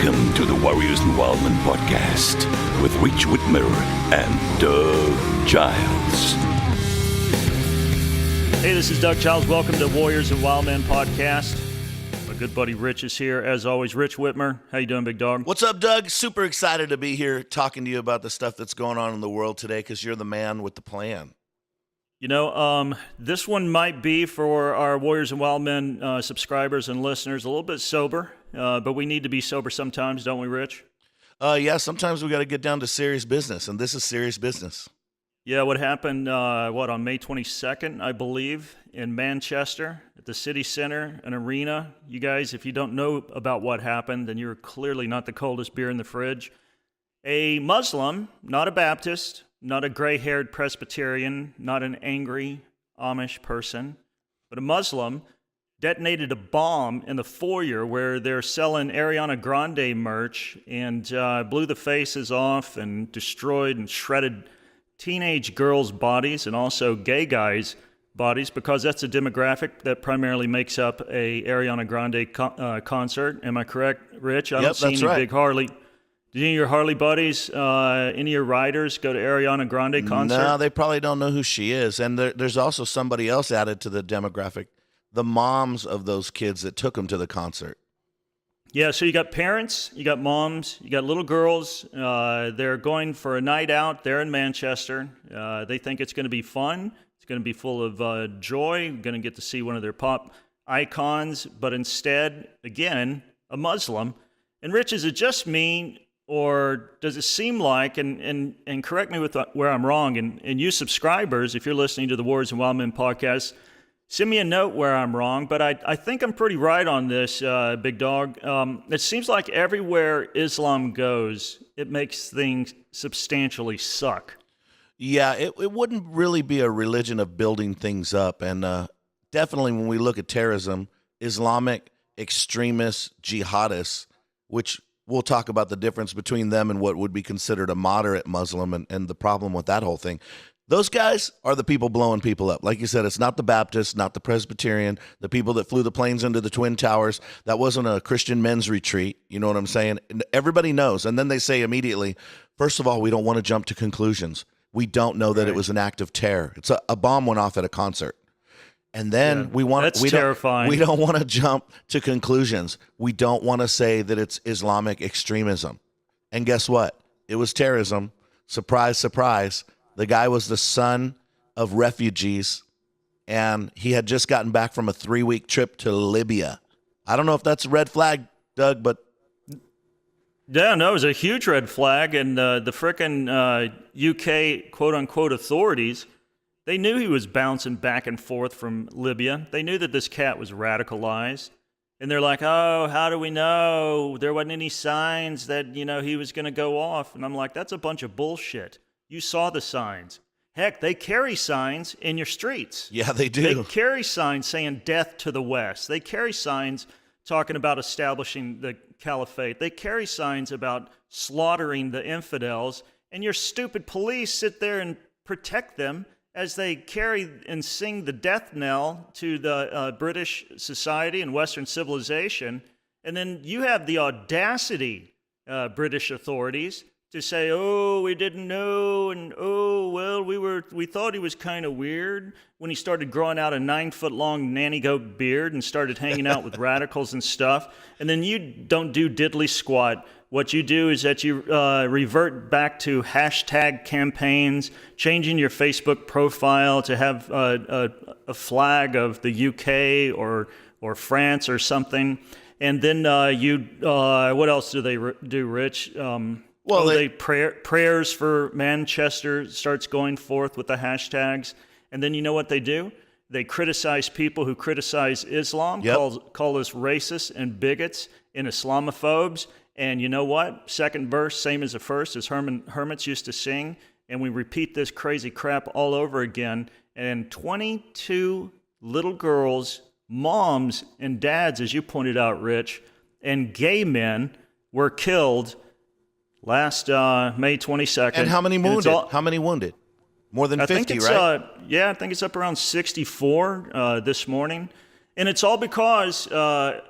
Welcome to the Warriors and Wildmen podcast with Rich Whitmer and Doug Giles. Hey, this is Doug Giles. Welcome to Warriors and Wildmen podcast. My good buddy Rich is here, as always. Rich Whitmer, how you doing, big dog? What's up, Doug? Super excited to be here talking to you about the stuff that's going on in the world today because you're the man with the plan. You know, this one might be for our Warriors and Wildmen subscribers and listeners a little bit sober, but we need to be sober sometimes, don't we, Rich? Yeah, sometimes we got to get down to serious business, and this is serious business. Yeah, what happened, on May 22nd, I believe, in Manchester at the City Center, an arena. You guys, if you don't know about what happened, then you're clearly not the coldest beer in the fridge. A Muslim, not a Baptist, not a gray-haired Presbyterian, not an angry Amish person, but a Muslim detonated a bomb in the foyer where they're selling Ariana Grande merch and blew the faces off and destroyed and shredded teenage girls' bodies and also gay guys' bodies, because that's a demographic that primarily makes up a Ariana Grande concert. Am I correct, Rich? I don't see any big Harley. Do any of your Harley buddies, any of your riders go to Ariana Grande concert? No, they probably don't know who she is. And there's also somebody else added to the demographic, the moms of those kids that took them to the concert. Yeah, so you got parents, you got moms, you got little girls. They're going for a night out there in Manchester. They think it's going to be fun. It's going to be full of joy. Going to get to see one of their pop icons. But instead, again, a Muslim. And Rich, is it just me, or does it seem like, and correct me with where I'm wrong, and you subscribers, if you're listening to the Warriors and Wildmen podcast, send me a note where I'm wrong, but I think I'm pretty right on this, big dog. It seems like everywhere Islam goes, it makes things substantially suck. Yeah, it wouldn't really be a religion of building things up. And definitely when we look at terrorism, Islamic extremists, jihadists, which we'll talk about the difference between them and what would be considered a moderate Muslim and the problem with that whole thing. Those guys are the people blowing people up. Like you said, it's not the Baptist, not the Presbyterian, the people that flew the planes into the Twin Towers. That wasn't a Christian men's retreat. You know what I'm saying? And everybody knows. And then they say immediately, first of all, we don't want to jump to conclusions. We don't know that it was an act of terror. It's a bomb went off at a concert. And then we don't want to jump to conclusions. We don't want to say that it's Islamic extremism. And guess what? It was terrorism. Surprise, surprise. The guy was the son of refugees, and he had just gotten back from a 3-week trip to Libya. I don't know if that's a red flag, Doug, but... Yeah, no, it was a huge red flag, and the frickin' UK quote-unquote authorities, they knew he was bouncing back and forth from Libya. They knew that this cat was radicalized. And they're like, oh, how do we know? There wasn't any signs that, he was going to go off. And I'm like, that's a bunch of bullshit. You saw the signs. Heck, they carry signs in your streets. Yeah, they do. They carry signs saying death to the West. They carry signs talking about establishing the caliphate. They carry signs about slaughtering the infidels. And your stupid police sit there and protect them as they carry and sing the death knell to the British society and Western civilization. And then you have the audacity, British authorities, to say, oh, we didn't know, and oh, well, we thought he was kind of weird when he started growing out a 9-foot-long nanny goat beard and started hanging out with radicals and stuff. And then you don't do diddly squat. What you do is that you revert back to hashtag campaigns, changing your Facebook profile to have a flag of the UK or France or something. And then what else do they do, Rich? Prayers for Manchester starts going forth with the hashtags. And then you know what they do? They criticize people who criticize Islam, call us racists and bigots and Islamophobes. And you know what? Second verse, same as the first, as hermits used to sing. And we repeat this crazy crap all over again. And 22 little girls, moms and dads, as you pointed out, Rich, and gay men were killed last May 22nd. And how many wounded? How many wounded? More than 50, right? I think it's up around 64 this morning. And it's all because,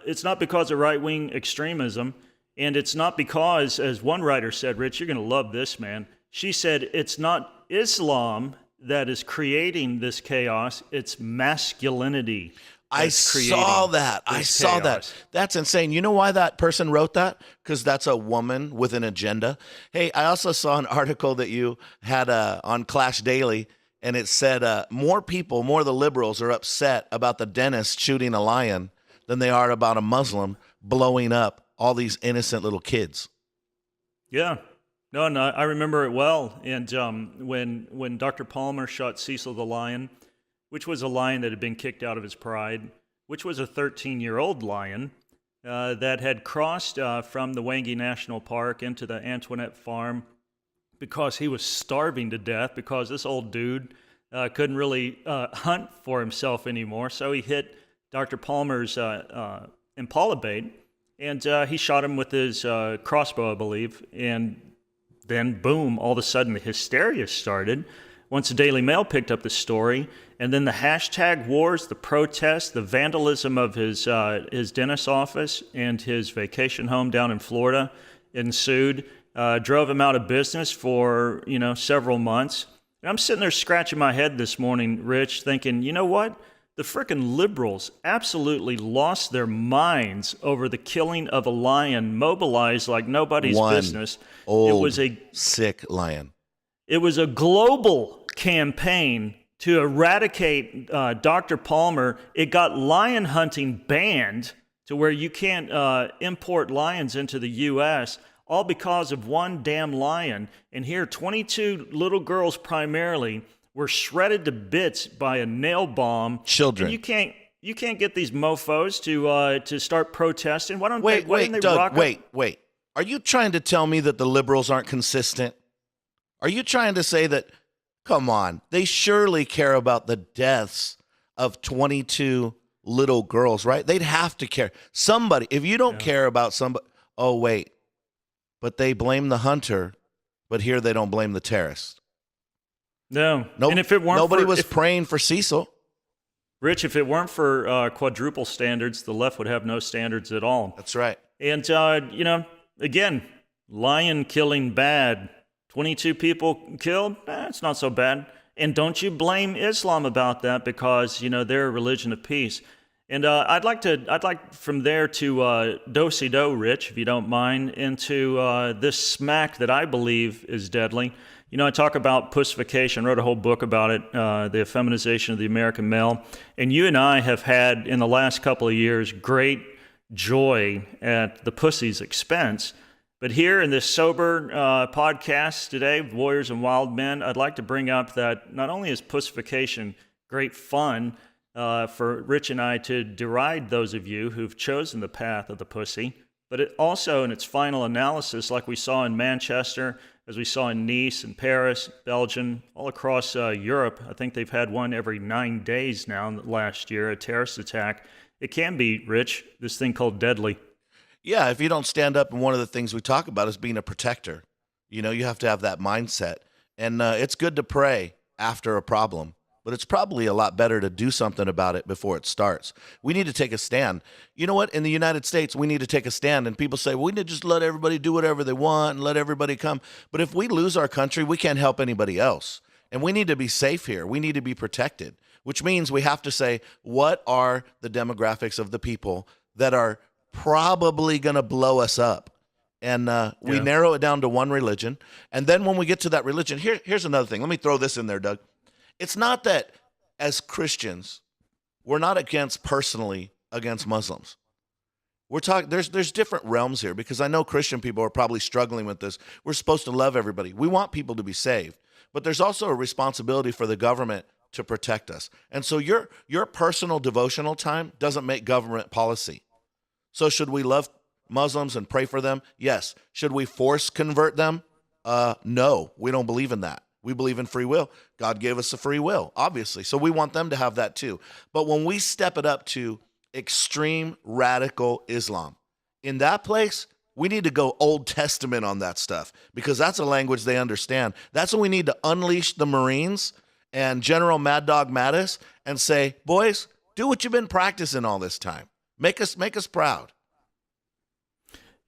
it's not because of right-wing extremism. And it's not because, as one writer said, Rich, you're going to love this, man. She said it's not Islam that is creating this chaos, it's masculinity. I saw that. That's insane. You know why that person wrote that? Because that's a woman with an agenda. Hey, I also saw an article that you had on Clash Daily, and it said more of the liberals are upset about the dentist shooting a lion than they are about a Muslim blowing up all these innocent little kids. Yeah. No, I remember it well. And when Dr. Palmer shot Cecil the lion, which was a lion that had been kicked out of his pride, which was a 13-year-old lion that had crossed from the Wangi National Park into the Antoinette Farm because he was starving to death, because this old dude couldn't really hunt for himself anymore. So he hit Dr. Palmer's impala bait, and he shot him with his crossbow, I believe, and then boom, all of a sudden the hysteria started once the Daily Mail picked up the story, and then the hashtag wars, the protests, the vandalism of his dentist's office and his vacation home down in Florida ensued, drove him out of business for, several months. And I'm sitting there scratching my head this morning, Rich, thinking, you know what? The frickin' liberals absolutely lost their minds over the killing of a lion, mobilized like nobody's business. It was a sick lion. It was a global campaign to eradicate Dr. Palmer. It got lion hunting banned to where you can't import lions into the U.S., all because of one damn lion. And here, 22 little girls primarily were shredded to bits by a nail bomb. Children. And you can't get these mofos to start protesting. Why don't wait, they Doug, rock wait. Are you trying to tell me that the liberals aren't consistent? Are you trying to say that, come on, they surely care about the deaths of 22 little girls, right? They'd have to care. Somebody, if you don't care about somebody, oh, wait, but they blame the hunter, but here they don't blame the terrorist. No. Nope. And if it weren't Nobody was praying for Cecil. Rich, if it weren't for quadruple standards, the left would have no standards at all. That's right. And, again, lion killing bad. 22 people killed? It's not so bad. And don't you blame Islam about that, because, they're a religion of peace. And I'd like from there to do-si-do, Rich, if you don't mind, into this smack that I believe is deadly. I talk about pussification, wrote a whole book about it, the feminization of the American male. And you and I have had, in the last couple of years, great joy at the pussy's expense. But here in this sober podcast today, Warriors and Wild Men, I'd like to bring up that not only is pussification great fun for Rich and I to deride those of you who've chosen the path of the pussy, but it also, in its final analysis, like we saw in Manchester, as we saw in Nice and Paris, Belgium, all across Europe, I think they've had one every 9 days now last year, a terrorist attack. It can be, Rich, this thing called deadly. Yeah, if you don't stand up, and one of the things we talk about is being a protector. You have to have that mindset. And it's good to pray after a problem, but it's probably a lot better to do something about it before it starts. We need to take a stand. You know what? In the United States, we need to take a stand. And people say, well, we need to just let everybody do whatever they want and let everybody come. But if we lose our country, we can't help anybody else. And we need to be safe here. We need to be protected, which means we have to say, what are the demographics of the people that are probably going to blow us up? And we narrow it down to one religion. And then when we get to that religion, here's another thing. Let me throw this in there, Doug. It's not that as Christians, we're not personally against Muslims. We're talking, there's different realms here, because I know Christian people are probably struggling with this. We're supposed to love everybody. We want people to be saved. But there's also a responsibility for the government to protect us. And so your personal devotional time doesn't make government policy. So should we love Muslims and pray for them? Yes. Should we force convert them? No, we don't believe in that. We believe in free will. God gave us a free will, obviously. So we want them to have that too. But when we step it up to extreme radical Islam, in that place, we need to go Old Testament on that stuff, because that's a language they understand. That's when we need to unleash the Marines and General Mad Dog Mattis and say, boys, do what you've been practicing all this time. Make us proud.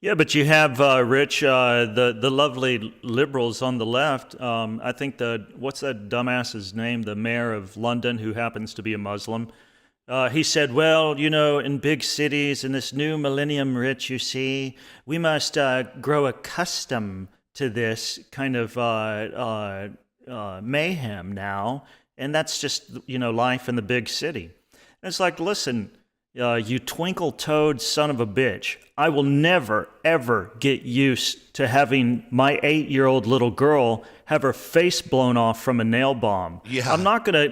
Yeah, but you have Rich, the lovely liberals on the left. I think what's that dumbass's name? The mayor of London, who happens to be a Muslim. He said, "Well, in big cities in this new millennium, Rich, you see, we must grow accustomed to this kind of mayhem now, and that's just life in the big city." And it's like, listen. You twinkle-toed son of a bitch. I will never, ever get used to having my 8-year-old little girl have her face blown off from a nail bomb. Yeah. I'm not gonna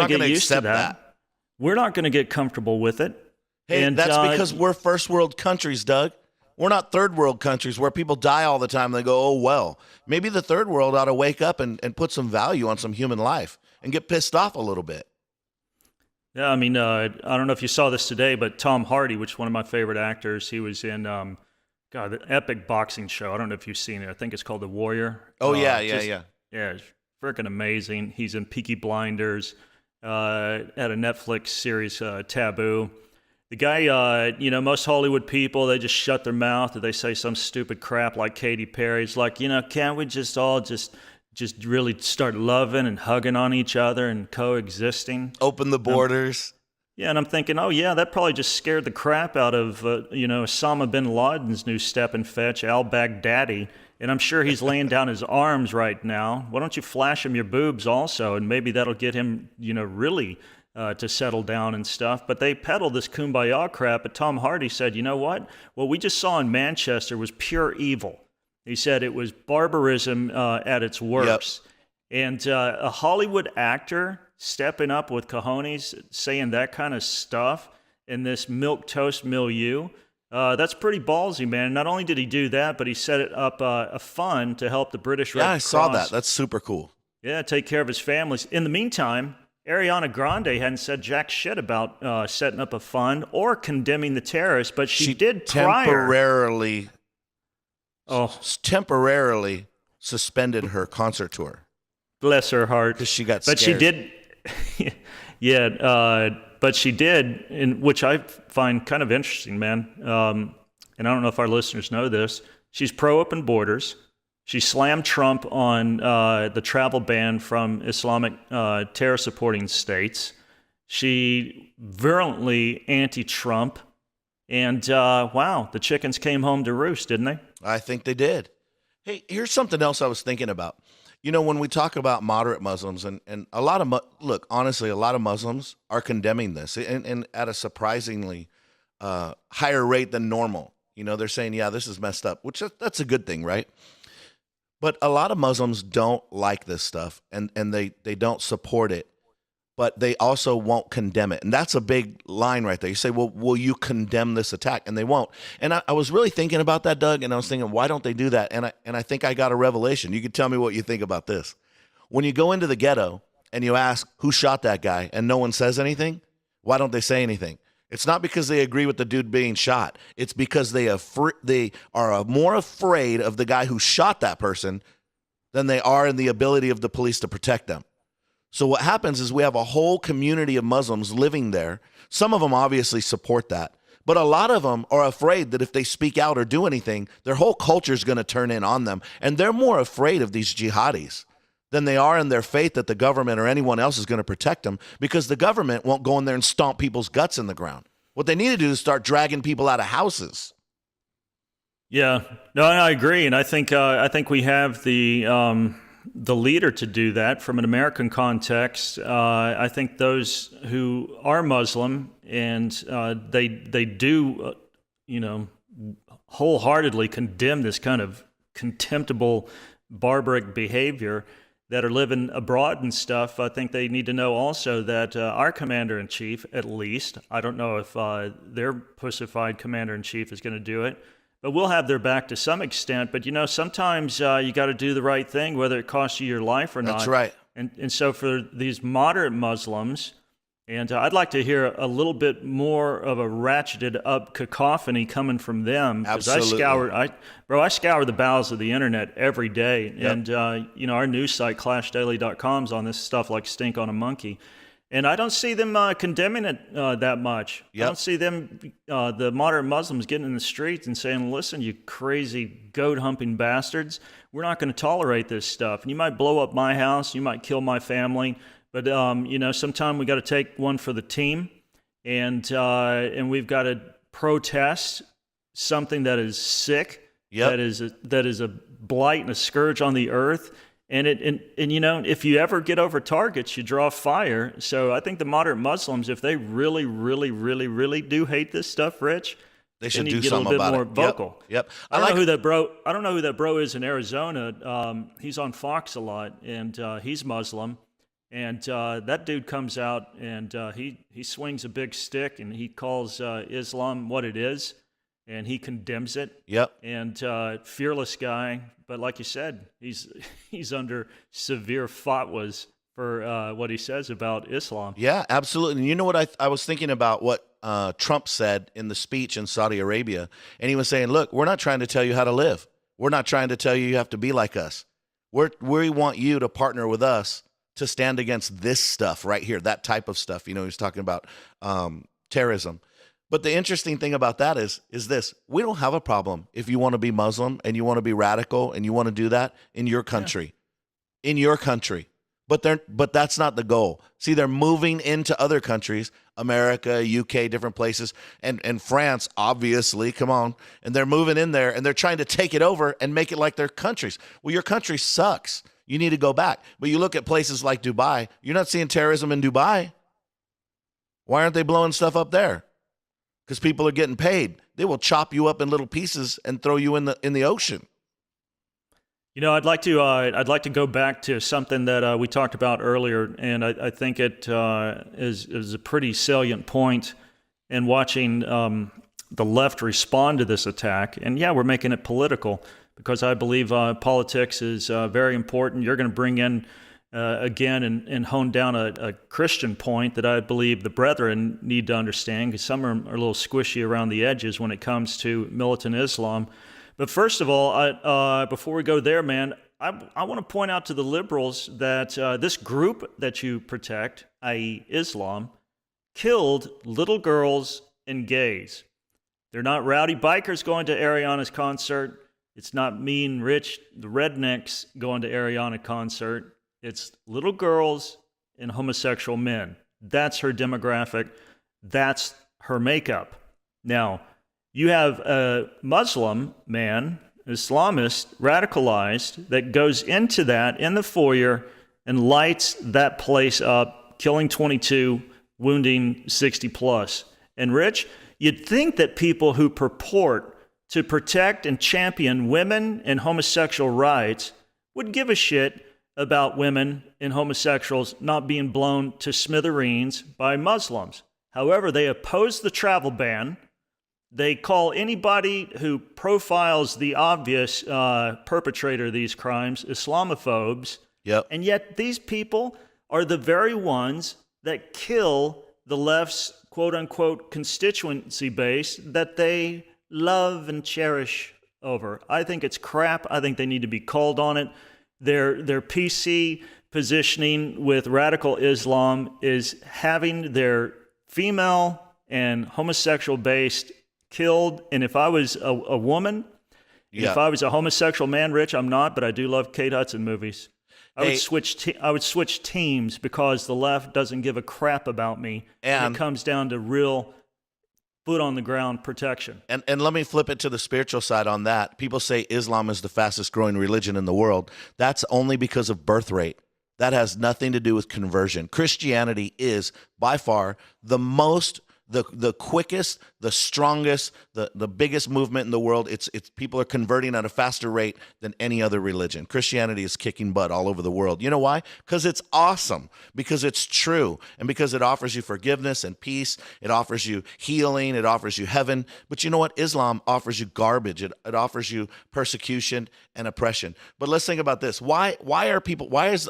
get used to that. We're not gonna get comfortable with it. Hey, and that's because we're first world countries, Doug. We're not third world countries where people die all the time. They go, oh, well. Maybe the third world ought to wake up and put some value on some human life and get pissed off a little bit. Yeah, I mean, I don't know if you saw this today, but Tom Hardy, which is one of my favorite actors, he was in, the epic boxing show. I don't know if you've seen it. I think it's called The Warrior. Oh, yeah. Yeah, it's freaking amazing. He's in Peaky Blinders, at a Netflix series, Taboo. The guy, most Hollywood people, they just shut their mouth or they say some stupid crap like Katy Perry. It's like, can't we just all just really start loving and hugging on each other and coexisting. Open the borders. Yeah, and I'm thinking, oh yeah, that probably just scared the crap out of, Osama bin Laden's new step and fetch, al-Baghdadi. And I'm sure he's laying down his arms right now. Why don't you flash him your boobs also? And maybe that'll get him, really to settle down and stuff. But they peddle this kumbaya crap. But Tom Hardy said, you know what? What we just saw in Manchester was pure evil. He said it was barbarism at its worst. Yep. And a Hollywood actor stepping up with cojones, saying that kind of stuff in this milquetoast milieu, that's pretty ballsy, man. Not only did he do that, but he set it up a fund to help the British Red Cross. Yeah, I saw that. That's super cool. Yeah, take care of his families. In the meantime, Ariana Grande hadn't said jack shit about setting up a fund or condemning the terrorists, but she did temporarily suspended her concert tour. Bless her heart. Because she got scared. But she did, but she did, which I find kind of interesting, man. And I don't know if our listeners know this. She's pro-open borders. She slammed Trump on the travel ban from Islamic terror-supporting states. She virulently anti-Trump. And, wow, the chickens came home to roost, didn't they? I think they did. Hey, here's something else I was thinking about. When we talk about moderate Muslims, and a lot of, honestly, a lot of Muslims are condemning this and at a surprisingly higher rate than normal. They're saying, yeah, this is messed up, which that's a good thing, right? But a lot of Muslims don't like this stuff, and they don't support it. But they also won't condemn it. And that's a big line right there. You say, well, will you condemn this attack? And they won't. And I was really thinking about that, Doug, and I was thinking, why don't they do that? And I think I got a revelation. You can tell me what you think about this. When you go into the ghetto and you ask, who shot that guy, and no one says anything, why don't they say anything? It's not because they agree with the dude being shot. It's because they are more afraid of the guy who shot that person than they are in the ability of the police to protect them. So what happens is we have a whole community of Muslims living there. Some of them obviously support that, but a lot of them are afraid that if they speak out or do anything, their whole culture is going to turn in on them. And they're more afraid of these jihadis than they are in their faith that the government or anyone else is going to protect them, because the government won't go in there and stomp people's guts in the ground. What they need to do is start dragging people out of houses. Yeah, no, I agree. And I think we have the leader to do that from an American context. I think those who are Muslim and they do, wholeheartedly condemn this kind of contemptible, barbaric behavior that are living abroad and stuff. I think they need to know also that our commander-in-chief, at least, I don't know if their pussified commander-in-chief is going to do it, but we'll have their back to some extent. But, sometimes you got to do the right thing, whether it costs you your life or not. That's right. And so for these moderate Muslims, and I'd like to hear a little bit more of a ratcheted up cacophony coming from them. Absolutely. I scour the bowels of the internet every day. Yep. And, our news site, ClashDaily.com, is on this stuff like stink on a monkey. And I don't see them condemning it that much. Yep. I don't see them, the moderate Muslims, getting in the streets and saying, listen, you crazy goat-humping bastards, we're not going to tolerate this stuff. And you might blow up my house, you might kill my family, but, sometime we got to take one for the team, and we've got to protest something that is sick, Yep. that is a blight and a scourge on the earth. And if you ever get over targets, you draw fire. So I think the moderate Muslims, if they really, really, really, really do hate this stuff, Rich, They should need do to get something a little about bit more it. vocal. Yep. I don't know who that bro is in Arizona. He's on Fox a lot, and he's Muslim. And that dude comes out and he swings a big stick and he calls Islam what it is, and he condemns it. Yep. And fearless guy, but like you said, he's under severe fatwas for what he says about Islam. Yeah, absolutely. And you know what I was thinking about what Trump said in the speech in Saudi Arabia, and he was saying, "Look, we're not trying to tell you how to live. We're not trying to tell you you have to be like us. We want you to partner with us to stand against this stuff right here, that type of stuff." He was talking about terrorism. But the interesting thing about that is this: we don't have a problem if you want to be Muslim and you want to be radical and you want to do that in your country, in your country. But that's not the goal. See, they're moving into other countries, America, UK, different places, and France, obviously, come on. And they're moving in there and they're trying to take it over and make it like their countries. Well, your country sucks. You need to go back. But you look at places like Dubai, you're not seeing terrorism in Dubai. Why aren't they blowing stuff up there? Because people are getting paid. They will chop you up in little pieces and throw you in the ocean. I'd like to go back to something that we talked about earlier, and I think it is a pretty salient point in watching the left respond to this attack. And yeah, we're making it political because I believe politics is very important. You're going to bring in again and hone down a Christian point that I believe the brethren need to understand, because some are a little squishy around the edges when it comes to militant Islam. But first of all, before we go there, man, I want to point out to the liberals that this group that you protect, i.e. Islam, killed little girls and gays. They're not rowdy bikers going to Ariana's concert. It's not me and Rich, the rednecks, going to Ariana concert. It's little girls and homosexual men. That's her demographic. That's her makeup. Now, you have a Muslim man, Islamist, radicalized, that goes into that in the foyer and lights that place up, killing 22, wounding 60 plus. And Rich, you'd think that people who purport to protect and champion women and homosexual rights would give a shit about women and homosexuals not being blown to smithereens by Muslims. However, they oppose the travel ban. They call anybody who profiles the obvious perpetrator of these crimes Islamophobes. Yep. And yet these people are the very ones that kill the left's quote-unquote constituency base that they love and cherish over. I think it's crap. I think they need to be called on it. Their PC positioning with radical Islam is having their female and homosexual-based killed. And if I was a woman, if I was a homosexual man, Rich, I'm not, but I do love Kate Hudson movies. I would switch teams because the left doesn't give a crap about me. And it comes down to real foot on the ground protection. And let me flip it to the spiritual side on that. People say Islam is the fastest growing religion in the world. That's only because of birth rate. That has nothing to do with conversion. Christianity is by far the quickest, the strongest, the biggest movement in the world. It's people are converting at a faster rate than any other religion. Christianity is kicking butt all over the world. You know why? Because it's awesome, because it's true, and because it offers you forgiveness and peace. It offers you healing. It offers you heaven. But you know what? Islam offers you garbage. It offers you persecution and oppression. But let's think about this. Why is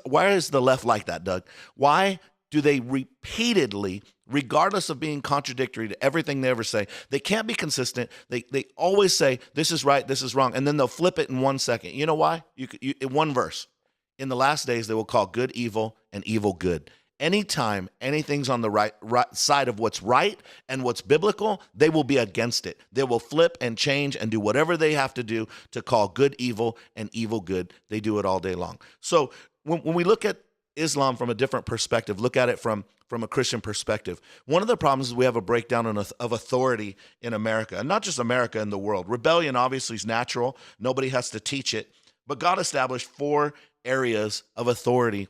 the left like that, Doug? Why do they repeatedly, regardless of being contradictory to everything they ever say, they can't be consistent. They always say, this is right, this is wrong, and then they'll flip it in 1 second. You know why? In one verse. In the last days, they will call good evil and evil good. Anytime anything's on the right side of what's right and what's biblical, they will be against it. They will flip and change and do whatever they have to do to call good evil and evil good. They do it all day long. So when we look at Islam from a different perspective, look at it from a Christian perspective. One of the problems is we have a breakdown of authority in America, and not just America, in the world. Rebellion obviously is natural. Nobody has to teach it. But God established 4 areas of authority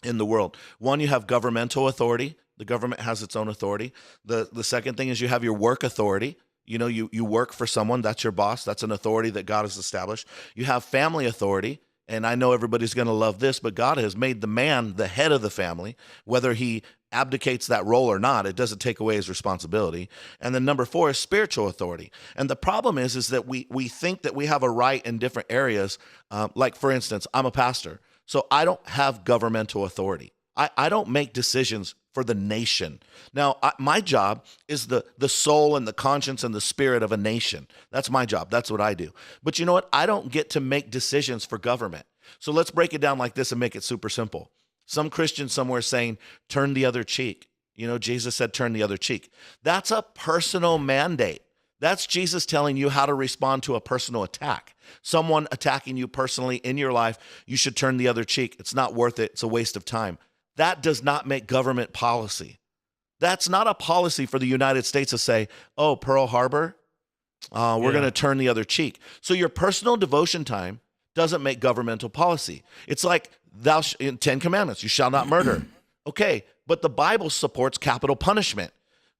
in the world. One, you have governmental authority. The government has its own authority. The second thing is you have your work authority. You know, you work for someone. That's your boss. That's an authority that God has established. You have family authority. And I know everybody's going to love this, but God has made the man the head of the family. Whether he abdicates that role or not, it doesn't take away his responsibility. And then number 4 is spiritual authority. And the problem is that we think that we have a right in different areas. Like, for instance, I'm a pastor, so I don't have governmental authority. I don't make decisions for the nation. Now, my job is the soul and the conscience and the spirit of a nation. That's my job. That's what I do. But you know what? I don't get to make decisions for government. So let's break it down like this and make it super simple. Some Christian somewhere saying, turn the other cheek. You know, Jesus said, turn the other cheek. That's a personal mandate. That's Jesus telling you how to respond to a personal attack. Someone attacking you personally in your life, you should turn the other cheek. It's not worth it. It's a waste of time. That does not make government policy. That's not a policy for the United States to say, oh, Pearl Harbor, we're going to turn the other cheek. So your personal devotion time doesn't make governmental policy. It's like in 10 Commandments, you shall not murder. Okay, but the Bible supports capital punishment.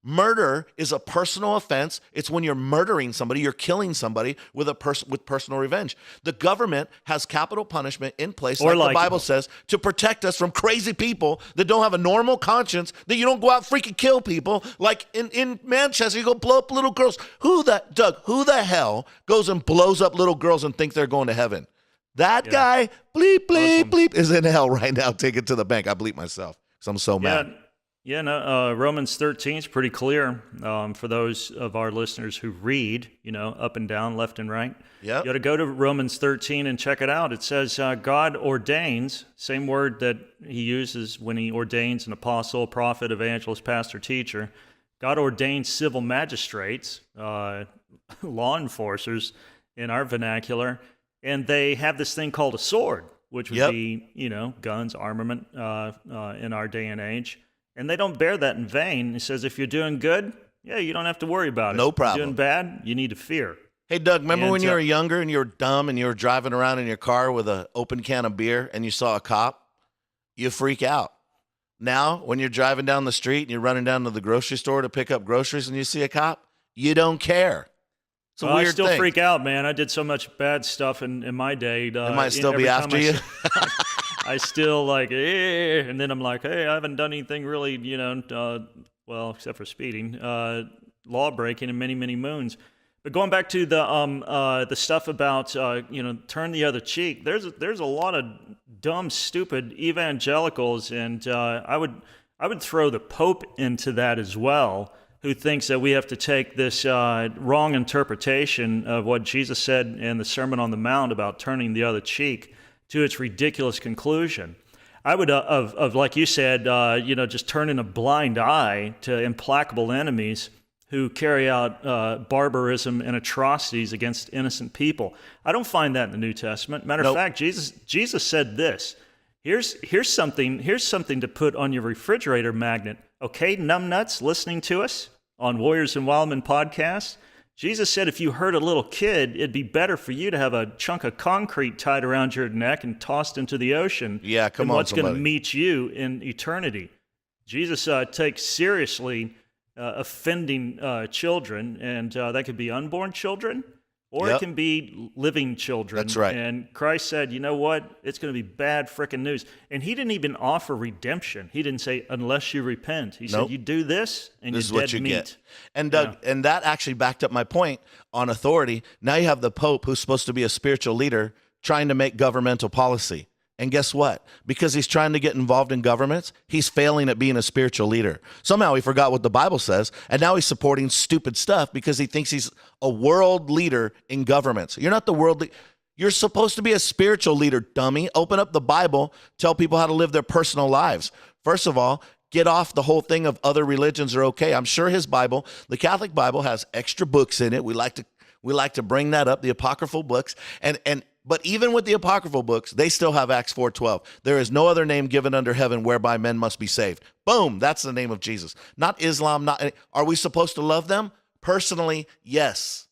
Murder is a personal offense. It's when you're murdering somebody, you're killing somebody with personal revenge. The government has capital punishment in place, like the Bible says, to protect us from crazy people that don't have a normal conscience, that you don't go out and freaking kill people. Like in Manchester, you go blow up little girls. Who the hell goes and blows up little girls and think they're going to heaven? That guy, bleep, bleep, bleep, is in hell right now. Take it to the bank. I bleep myself because I'm so mad. Yeah, no, Romans 13 is pretty clear for those of our listeners who read, you know, up and down, left and right. Yep. You got to go to Romans 13 and check it out. It says God ordains, same word that he uses when he ordains an apostle, prophet, evangelist, pastor, teacher. God ordains civil magistrates, law enforcers in our vernacular, and they have this thing called a sword, which would be, you know, guns, armament in our day and age. And they don't bear that in vain. He says, if you're doing good, you don't have to worry about it. No problem. If you're doing bad, you need to fear. Hey, Doug, remember when you were younger and you were dumb and you were driving around in your car with an open can of beer and you saw a cop? You freak out. Now, when you're driving down the street and you're running down to the grocery store to pick up groceries and you see a cop, you don't care. It's a weird I still thing. freak out, man. I did so much bad stuff in my day. It might still be after you. I still like, and then I'm like, hey, I haven't done anything really, you know, well, except for speeding, law breaking in many, many moons. But going back to the stuff about, you know, turn the other cheek, there's a lot of dumb, stupid evangelicals, and I would throw the Pope into that as well, who thinks that we have to take this wrong interpretation of what Jesus said in the Sermon on the Mount about turning the other cheek to its ridiculous conclusion. I would, like you said, you know, just turning a blind eye to implacable enemies who carry out barbarism and atrocities against innocent people. I don't find that in the New Testament. Matter of fact, Jesus said this. Here's something to put on your refrigerator magnet. Okay, numbnuts listening to us on Warriors and Wildmen podcast. Jesus said if you hurt a little kid, it'd be better for you to have a chunk of concrete tied around your neck and tossed into the ocean than what's going to meet you in eternity. Jesus takes seriously offending children, and that could be unborn children, or it can be living children. That's right. And Christ said, you know what? It's going to be bad frickin' news. And he didn't even offer redemption. He didn't say, unless you repent. He said, you do this, and this is you're what dead you meat. get. And Doug, and that actually backed up my point on authority. Now you have the Pope, who's supposed to be a spiritual leader, trying to make governmental policy. And guess what? Because he's trying to get involved in governments, he's failing at being a spiritual leader. Somehow he forgot what the Bible says, and now he's supporting stupid stuff because he thinks he's a world leader in governments. You're not the world leader. You're supposed to be a spiritual leader, dummy. Open up the Bible, tell people how to live their personal lives. First of all, get off the whole thing of other religions are okay. I'm sure his Bible, the Catholic Bible, has extra books in it. We like to bring that up, the apocryphal books. But even with the apocryphal books, they still have Acts 4:12. There is no other name given under heaven whereby men must be saved. Boom, that's the name of Jesus. Not Islam, are we supposed to love them? Personally, yes.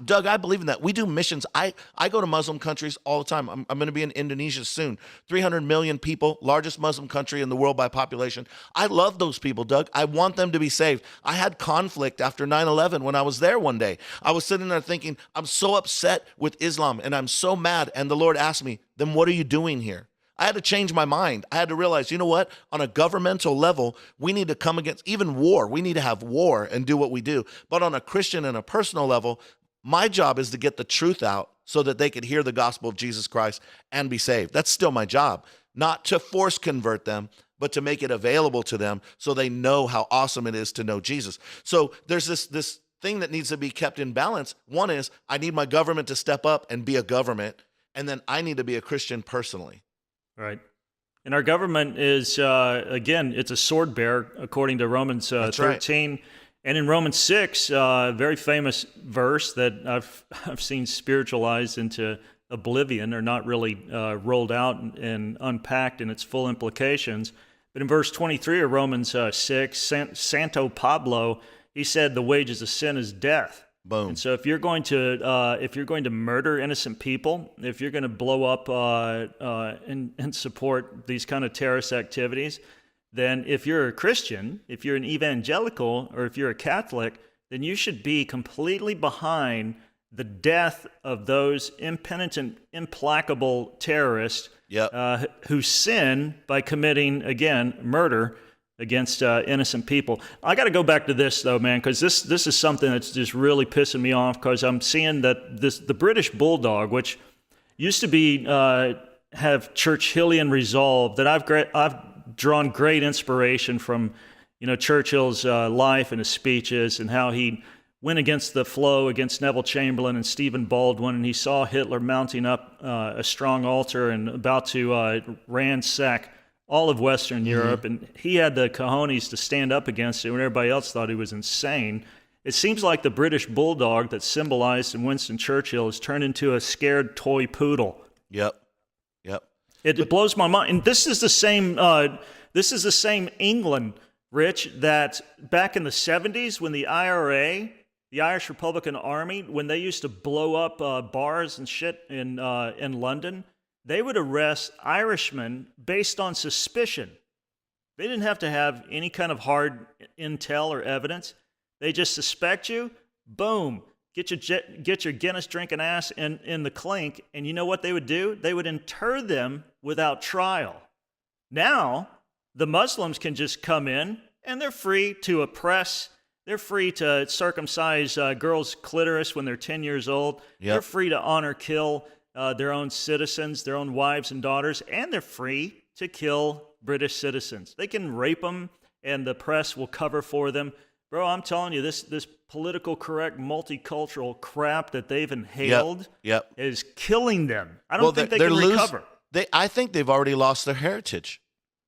Doug, I believe in that. We do missions. I go to Muslim countries all the time. I'm going to be in Indonesia soon. 300 million people, largest Muslim country in the world by population. I love those people, Doug. I want them to be saved. I had conflict after 9/11 when I was there one day. I was sitting there thinking, I'm so upset with Islam and I'm so mad. And the Lord asked me, then what are you doing here? I had to change my mind. I had to realize, you know what? On a governmental level, we need to come against even war. We need to have war and do what we do. But on a Christian and a personal level, my job is to get the truth out so that they could hear the gospel of Jesus Christ and be saved. That's still my job, not to force convert them, but to make it available to them so they know how awesome it is to know Jesus. So there's this thing that needs to be kept in balance. One is I need my government to step up and be a government, and then I need to be a Christian personally. Right. And our government is, again, it's a sword bearer, according to Romans 13. Right. And in Romans 6, very famous verse that I've seen spiritualized into oblivion, or not really rolled out and unpacked in its full implications. But in verse 23 of Romans 6, Santo Pablo, he said, the wages of sin is death. Boom. And so if you're going to murder innocent people, if you're going to blow up and support these kind of terrorist activities, then if you're a Christian, if you're an evangelical, or if you're a Catholic, then you should be completely behind the death of those impenitent, implacable terrorists who sin by committing, again, murder against innocent people. I got to go back to this, though, man, because this is something that's just really pissing me off, because I'm seeing that the British Bulldog, which used to be have Churchillian resolve, that I've drawn great inspiration from, Churchill's life and his speeches, and how he went against the flow against Neville Chamberlain and Stephen Baldwin, and he saw Hitler mounting up a strong altar and about to ransack all of Western Europe, and he had the cojones to stand up against it when everybody else thought he was insane. It seems like the British Bulldog that symbolized in Winston Churchill has turned into a scared toy poodle. Yep. It blows my mind. And this is the same. This is the same England, Rich, that back in the 70s when the IRA, the Irish Republican Army, when they used to blow up bars and shit in London, they would arrest Irishmen based on suspicion. They didn't have to have any kind of hard intel or evidence. They just suspect you. Boom. Get your Guinness drinking ass in the clink, and you know what they would do? They would inter them without trial. Now, the Muslims can just come in, and they're free to oppress. They're free to circumcise girls' clitoris when they're 10 years old. Yep. They're free to honor kill their own citizens, their own wives and daughters, and they're free to kill British citizens. They can rape them, and the press will cover for them. Bro, I'm telling you, this political correct multicultural crap that they've inhaled is killing them. I don't think they can recover. I think they've already lost their heritage.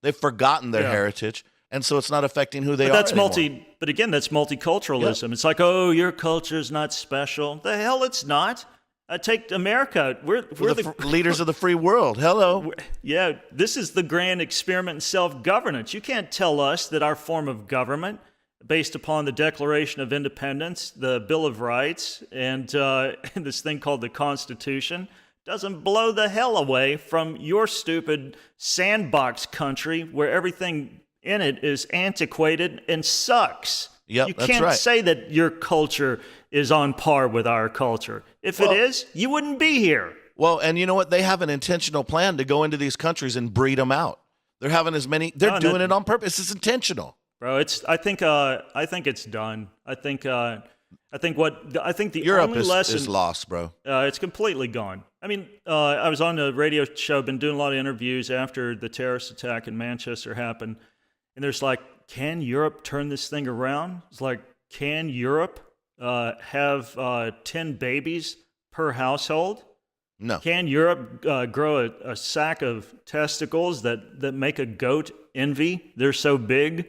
They've forgotten their heritage, and so it's not affecting who they are anymore. But again, that's multiculturalism. Yep. It's like, oh, your culture's not special. The hell it's not. Take America. We're the leaders of the free world. Hello. Yeah, this is the grand experiment in self-governance. You can't tell us that our form of government, based upon the Declaration of Independence, the Bill of Rights, and this thing called the Constitution, doesn't blow the hell away from your stupid sandbox country where everything in it is antiquated and sucks. Yep, you can't say that your culture is on par with our culture. If it is, you wouldn't be here. Well, and you know what? They have an intentional plan to go into these countries and breed them out. They're having as many. They're doing it on purpose. It's intentional, bro. I think it's done. I think the Europe only lesson is lost, bro. It's completely gone. I mean, I was on a radio show, been doing a lot of interviews after the terrorist attack in Manchester happened, and there's like, can Europe turn this thing around? It's like, can Europe have 10 babies per household? No. Can Europe grow a sack of testicles that make a goat envy. They're so big.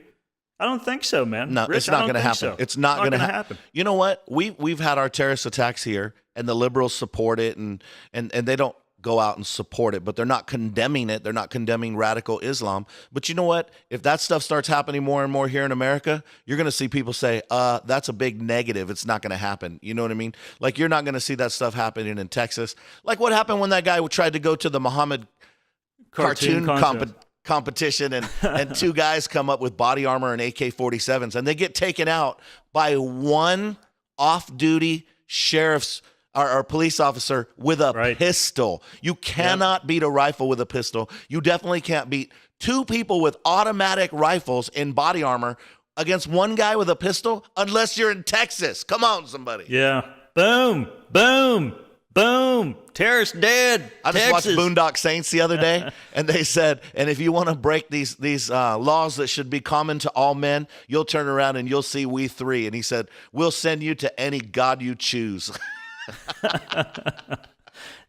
I don't think so, man. No, Rich, it's not going to happen. So. It's not going to happen. You know what? We've had our terrorist attacks here, and the liberals support it, and they don't go out and support it, but they're not condemning it. They're not condemning radical Islam. But you know what? If that stuff starts happening more and more here in America, you're going to see people say, that's a big negative. It's not going to happen. You know what I mean? Like, you're not going to see that stuff happening in Texas. Like what happened when that guy tried to go to the Muhammad cartoon competition and two guys come up with body armor and AK-47s, and they get taken out by one off-duty sheriff's or police officer with a pistol. You cannot beat a rifle with a pistol. You definitely can't beat two people with automatic rifles in body armor against one guy with a pistol unless you're in Texas. Come on, somebody. Yeah. Boom, boom, boom. Terrorist dead. I just watched Boondock Saints the other day, and they said, and if you want to break these laws that should be common to all men, you'll turn around and you'll see we three. And he said, we'll send you to any God you choose.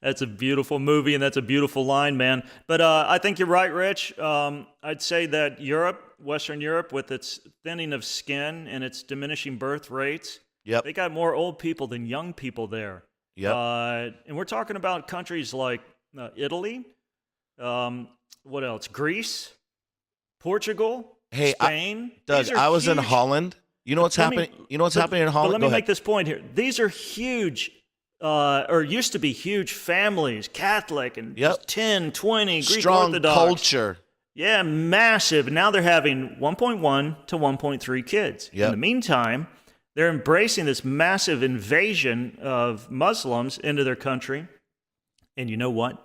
That's a beautiful movie, and that's a beautiful line, man. But I think you're right, Rich. I'd say that Europe, Western Europe, with its thinning of skin and its diminishing birth rates, they got more old people than young people there. And we're talking about countries like Italy, what else? Greece, Portugal, Spain. Doug, I was in Holland. You know what's happening? You know what's happening in Holland? But let me make this point here. These are huge, or used to be huge families, Catholic and 10, 20, Greek strong Orthodox. Culture. Yeah, massive. Now they're having 1.1 to 1.3 kids. In the meantime, they're embracing this massive invasion of Muslims into their country. And you know what?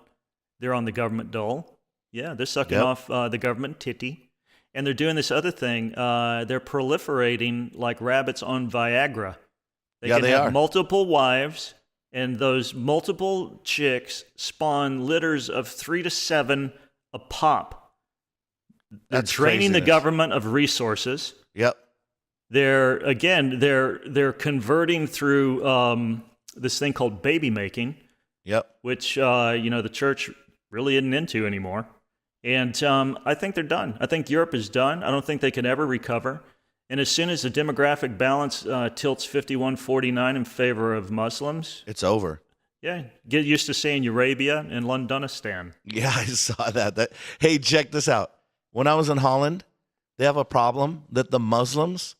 They're on the government dole. Yeah, they're sucking off the government titty. And they're doing this other thing. They're proliferating like rabbits on Viagra. They can have multiple wives, and those multiple chicks spawn litters of 3 to 7 a pop. They're draining the government of resources. They're converting through this thing called baby making. Which the church really isn't into anymore. And I think they're done. I think Europe is done. I don't think they can ever recover. And as soon as the demographic balance tilts 51-49 in favor of Muslims, it's over. Yeah, get used to saying Arabia and Londonistan. Yeah, I saw that. Hey, check this out. When I was in Holland, they have a problem that the Muslims,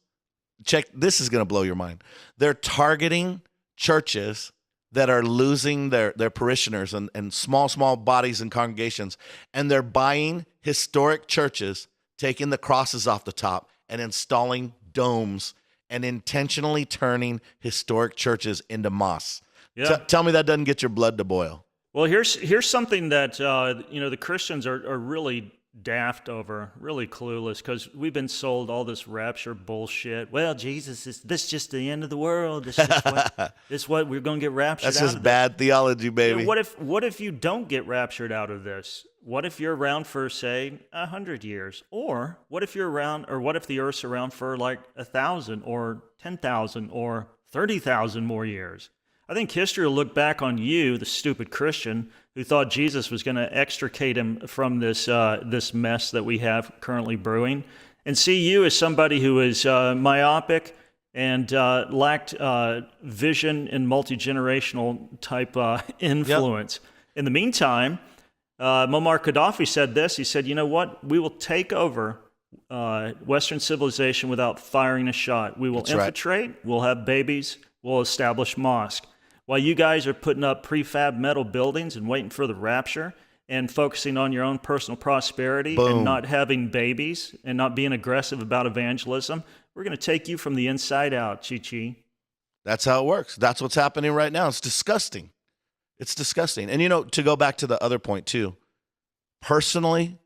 this is going to blow your mind. They're targeting churches that are losing their parishioners and small bodies and congregations, and they're buying historic churches, taking the crosses off the top and installing domes and intentionally turning historic churches into mosques. Tell me that doesn't get your blood to boil. Well, here's something that the Christians are really daft over, really clueless, because we've been sold all this rapture bullshit. Well, Jesus, this is just the end of the world. This is what we're going to get raptured out of. That's just bad theology, baby. Yeah, what if you don't get raptured out of this? What if you're around for, say, 100 years? Or what if you're around, or what if the Earth's around for like 1,000 or 10,000 or 30,000 more years? I think history will look back on you, the stupid Christian, who thought Jesus was going to extricate him from this mess that we have currently brewing, and see you as somebody who is myopic and lacked vision and multi-generational type influence. In the meantime, Muammar Gaddafi said this. He said, you know what? We will take over Western civilization without firing a shot. We will infiltrate. We'll have babies. We'll establish mosques. While you guys are putting up prefab metal buildings and waiting for the rapture and focusing on your own personal prosperity and not having babies and not being aggressive about evangelism, we're going to take you from the inside out, Chi-Chi. That's how it works. That's what's happening right now. It's disgusting. It's disgusting. And, to go back to the other point, too, personally,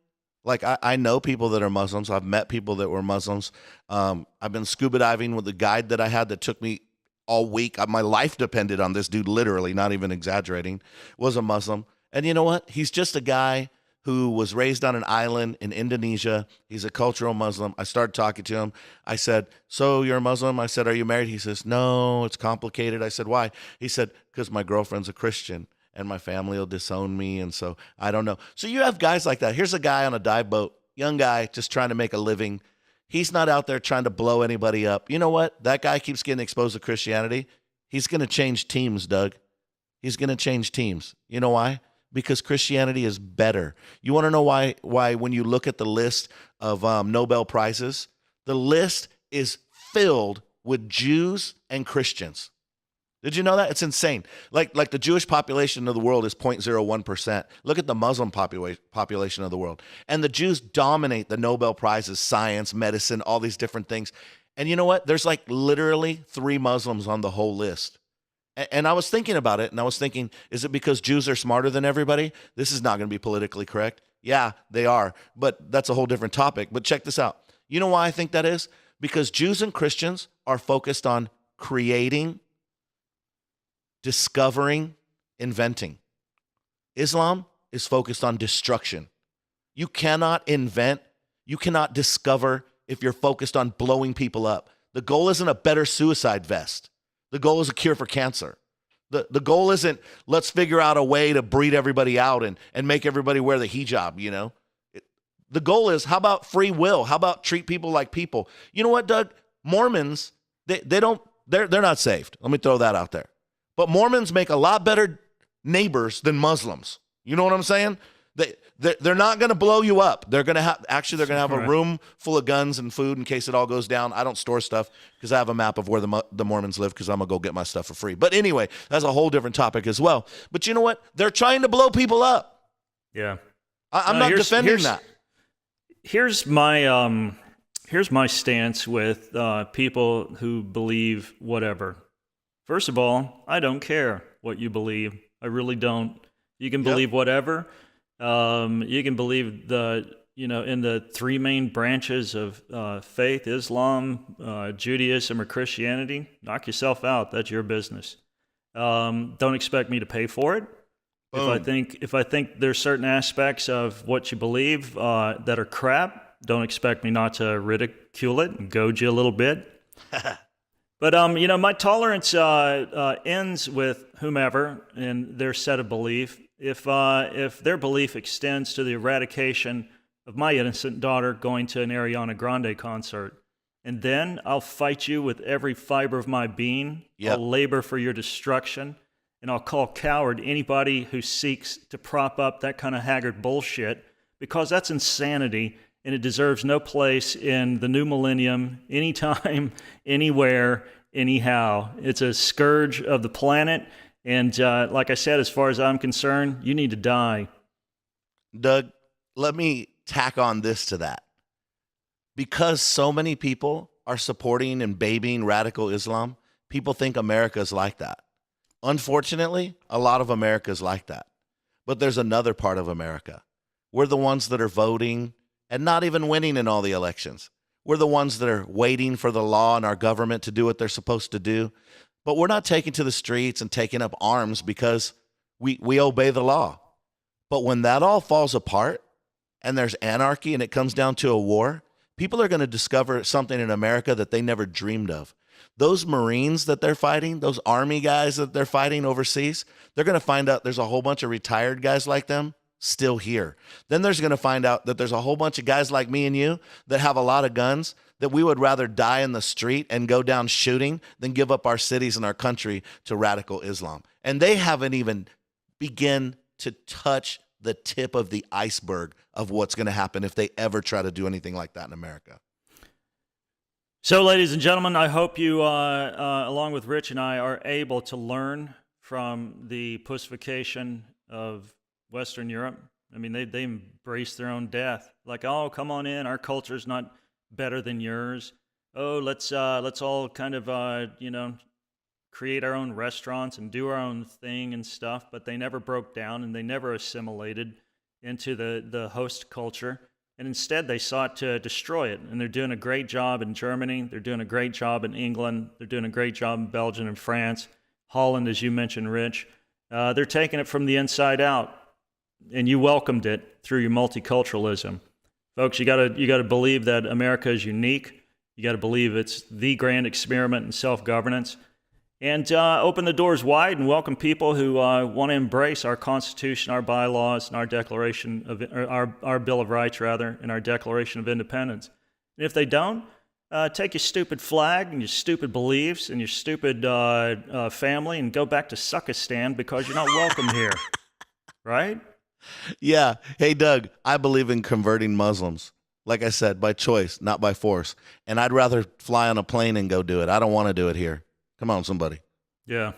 like I know people that are Muslims. I've met people that were Muslims. I've been scuba diving with a guide that I had that took me all week. My life depended on this dude, literally, not even exaggerating, was a Muslim. And you know what? He's just a guy who was raised on an island in Indonesia. He's a cultural Muslim. I started talking to him. I said, so you're a Muslim? I said, are you married? He says, no, it's complicated. I said, why? He said, because my girlfriend's a Christian and my family will disown me. And so I don't know. So you have guys like that. Here's a guy on a dive boat young guy just trying to make a living. He's not out there trying to blow anybody up. You know what? That guy keeps getting exposed to Christianity. He's going to change teams, Doug. He's going to change teams. You know why? Because Christianity is better. You want to know why when you look at the list of Nobel Prizes, the list is filled with Jews and Christians. Did you know that? It's insane. Like the Jewish population of the world is 0.01%. Look at the Muslim population of the world. And the Jews dominate the Nobel Prizes, science, medicine, all these different things. And you know what? There's like literally 3 Muslims on the whole list. And I was thinking about it, and I was thinking, is it because Jews are smarter than everybody? This is not going to be politically correct. Yeah, they are. But that's a whole different topic. But check this out. You know why I think that is? Because Jews and Christians are focused on creating, discovering, inventing. Islam is focused on destruction. You cannot invent, you cannot discover if you're focused on blowing people up. The goal isn't a better suicide vest. The goal is a cure for cancer. The goal isn't let's figure out a way to breed everybody out and make everybody wear the hijab, you know. The goal is, how about free will? How about treat people like people? You know what, Doug? Mormons, they're not saved. Let me throw that out there. But Mormons make a lot better neighbors than Muslims. You know what I'm saying? They're not going to blow you up. They're going to have a room full of guns and food in case it all goes down. I don't store stuff because I have a map of where the Mormons live because I'm going to go get my stuff for free. But anyway, that's a whole different topic as well. But you know what? They're trying to blow people up. Yeah. I'm not defending that. Here's my stance with people who believe whatever. First of all, I don't care what you believe. I really don't. You can believe whatever. You can believe in the 3 main branches of faith: Islam, Judaism, or Christianity. Knock yourself out. That's your business. Don't expect me to pay for it. If I think there's certain aspects of what you believe that are crap, don't expect me not to ridicule it and goad you a little bit. But my tolerance ends with whomever and their set of belief. If their belief extends to the eradication of my innocent daughter going to an Ariana Grande concert, and then I'll fight you with every fiber of my being. Yep. I'll labor for your destruction. And I'll call coward anybody who seeks to prop up that kind of haggard bullshit, because that's insanity, and it deserves no place in the new millennium, anytime, anywhere, anyhow. It's a scourge of the planet, and like I said, as far as I'm concerned, you need to die. Doug, let me tack on this to that. Because so many people are supporting and babying radical Islam, people think America's like that. Unfortunately, a lot of America is like that. But there's another part of America. We're the ones that are voting and not even winning in all the elections. We're the ones that are waiting for the law and our government to do what they're supposed to do. But we're not taking to the streets and taking up arms because we obey the law. But when that all falls apart and there's anarchy and it comes down to a war, people are going to discover something in America that they never dreamed of. Those Marines that they're fighting, those Army guys that they're fighting overseas, they're going to find out there's a whole bunch of retired guys like them still here. Then there's going to find out that there's a whole bunch of guys like me and you that have a lot of guns that we would rather die in the street and go down shooting than give up our cities and our country to radical Islam. And they haven't even begun to touch the tip of the iceberg of what's going to happen if they ever try to do anything like that in America. So, ladies and gentlemen, I hope you, along with Rich and I, are able to learn from the pussification of Western Europe. I mean, they embrace their own death. Like, oh, come on in, our culture's not better than yours. Oh, let's all kind of, create our own restaurants and do our own thing and stuff. But they never broke down and they never assimilated into the host culture. And instead, they sought to destroy it. And they're doing a great job in Germany. They're doing a great job in England. They're doing a great job in Belgium and France. Holland, as you mentioned, Rich. They're taking it from the inside out. And you welcomed it through your multiculturalism. Folks, you gotta believe that America is unique. You got to believe it's the grand experiment in self-governance. and open the doors wide and welcome people who want to embrace our Constitution, our bylaws, and our Declaration of our Bill of Rights, rather, and our Declaration of Independence. And if they don't, take your stupid flag and your stupid beliefs and your stupid family and go back to Suckistan because you're not welcome here, right? Yeah. Hey, Doug, I believe in converting Muslims. Like I said, by choice, not by force. And I'd rather fly on a plane and go do it. I don't want to do it here. Come on, somebody. Yeah.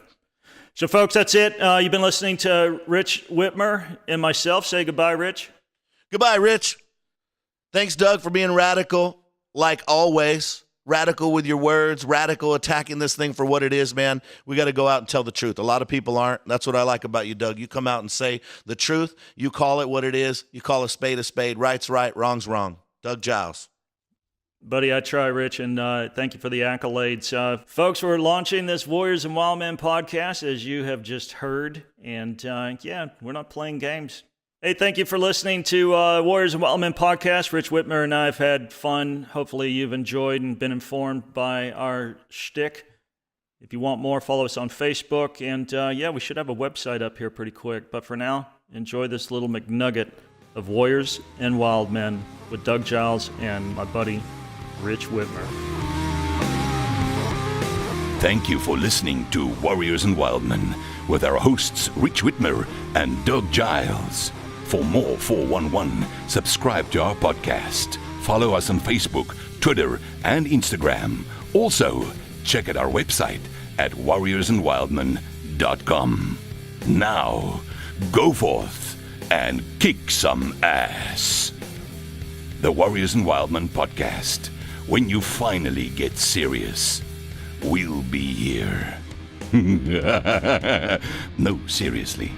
So, folks, that's it. You've been listening to Rich Whitmer and myself. Say goodbye, Rich. Goodbye, Rich. Thanks, Doug, for being radical, like always. Radical with your words, radical attacking this thing for what it is, man. We got to go out and tell the truth. A lot of people aren't. That's what I like about you, Doug. You come out and say the truth. You call it what it is. You call a spade. Right's right, wrong's wrong. Doug Giles. Buddy, I try, Rich, and thank you for the accolades. Folks, we're launching this Warriors and Wild Men podcast, as you have just heard. And, yeah, we're not playing games. Hey, thank you for listening to Warriors and Wild Men podcast. Rich Whitmer and I have had fun. Hopefully you've enjoyed and been informed by our shtick. If you want more, follow us on Facebook. And, yeah, we should have a website up here pretty quick. But for now, enjoy this little McNugget of Warriors and Wild Men with Doug Giles and my buddy Rich Whitmer. Thank you for listening to Warriors and Wildmen with our hosts Rich Whitmer and Doug Giles. For more 411, subscribe to our podcast. Follow us on Facebook, Twitter, and Instagram. Also, check out our website at warriorsandwildmen.com. Now, go forth and kick some ass. The Warriors and Wildmen podcast. When you finally get serious, we'll be here. No, seriously.